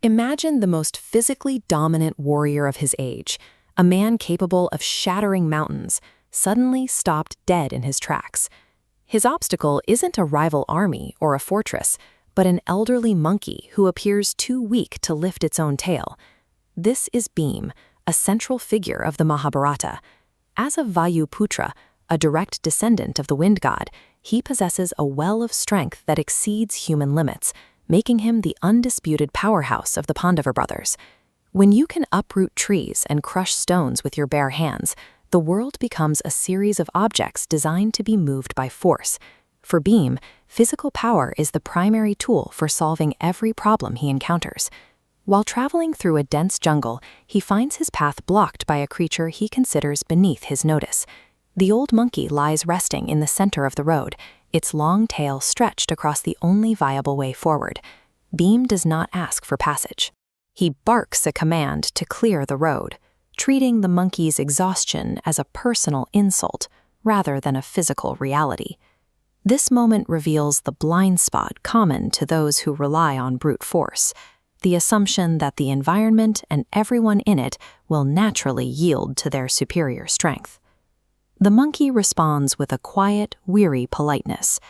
Imagine the most physically dominant warrior of his age, a man capable of shattering mountains, suddenly stopped dead in his tracks. His obstacle isn't a rival army or a fortress, but an elderly monkey who appears too weak to lift its own tail. This is Bhima, a central figure of the Mahabharata. As a Vayu-putra, a direct descendant of the wind god, he possesses a well of strength that exceeds human limits, making him the undisputed powerhouse of the Pandava brothers. When you can uproot trees and crush stones with your bare hands, the world becomes a series of objects designed to be moved by force. For Bhima, physical power is the primary tool for solving every problem he encounters. While traveling through a dense jungle, he finds his path blocked by a creature he considers beneath his notice. The old monkey lies resting in the center of the road, its long tail stretched across the only viable way forward. Bhima does not ask for passage. He barks a command to clear the road, treating the monkey's exhaustion as a personal insult rather than a physical reality. This moment reveals the blind spot common to those who rely on brute force, the assumption that the environment and everyone in it will naturally yield to their superior strength. The monkey responds with a quiet, weary politeness.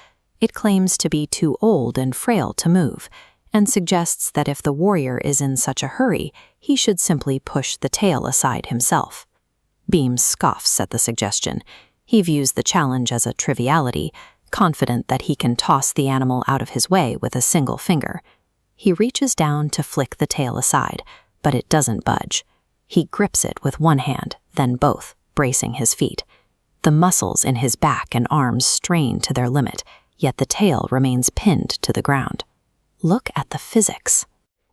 It claims to be too old and frail to move, and suggests that if the warrior is in such a hurry, he should simply push the tail aside himself. Bhima scoffs at the suggestion. He views the challenge as a triviality, confident that he can toss the animal out of his way with a single finger. He reaches down to flick the tail aside, but it doesn't budge. He grips it with one hand, then both, bracing his feet. The muscles in his back and arms strain to their limit, yet the tail remains pinned to the ground. Look at the physics.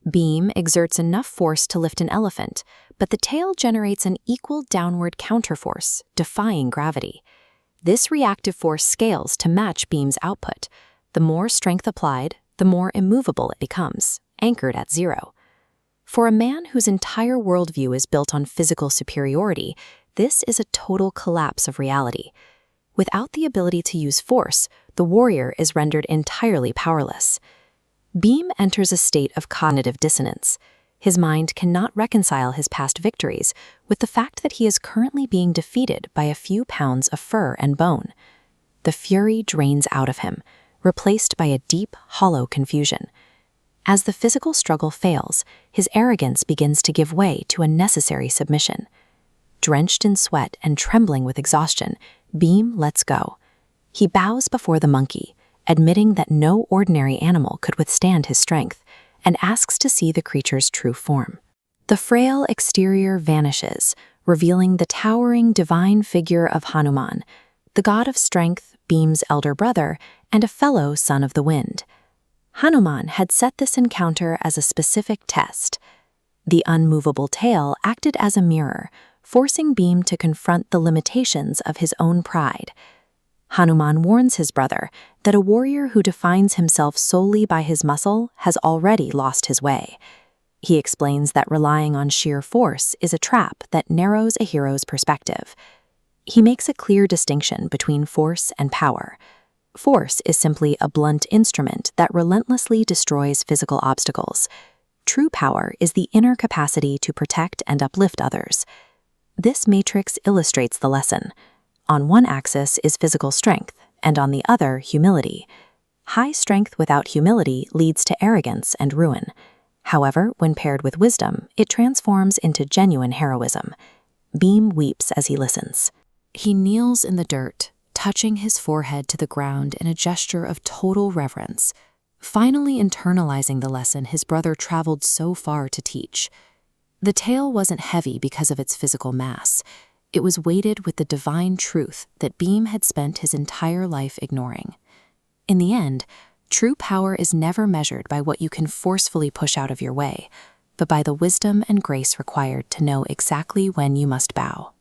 Bhima exerts enough force to lift an elephant, but the tail generates an equal downward counterforce, defying gravity. This reactive force scales to match Bhima's output. The more strength applied, the more immovable it becomes, anchored at zero. For a man whose entire worldview is built on physical superiority, this is a total collapse of reality. Without the ability to use force, the warrior is rendered entirely powerless. Bhima enters a state of cognitive dissonance. His mind cannot reconcile his past victories with the fact that he is currently being defeated by a few pounds of fur and bone. The fury drains out of him, replaced by a deep, hollow confusion. As the physical struggle fails, his arrogance begins to give way to a necessary submission. Drenched in sweat and trembling with exhaustion, Bhima lets go. He bows before the monkey, admitting that no ordinary animal could withstand his strength, and asks to see the creature's true form. The frail exterior vanishes, revealing the towering divine figure of Hanuman, the god of strength, Bhima's elder brother, and a fellow son of the wind. Hanuman had set this encounter as a specific test. The unmovable tail acted as a mirror, forcing Bhima to confront the limitations of his own pride. Hanuman warns his brother that a warrior who defines himself solely by his muscle has already lost his way. He explains that relying on sheer force is a trap that narrows a hero's perspective. He makes a clear distinction between force and power. Force is simply a blunt instrument that relentlessly destroys physical obstacles. True power is the inner capacity to protect and uplift others. This matrix illustrates the lesson. On one axis is physical strength, and on the other, humility. High strength without humility leads to arrogance and ruin. However, when paired with wisdom, it transforms into genuine heroism. Bhima weeps as he listens. He kneels in the dirt, touching his forehead to the ground in a gesture of total reverence, finally internalizing the lesson his brother traveled so far to teach. The tale wasn't heavy because of its physical mass. It was weighted with the divine truth that Bhima had spent his entire life ignoring. In the end, true power is never measured by what you can forcefully push out of your way, but by the wisdom and grace required to know exactly when you must bow.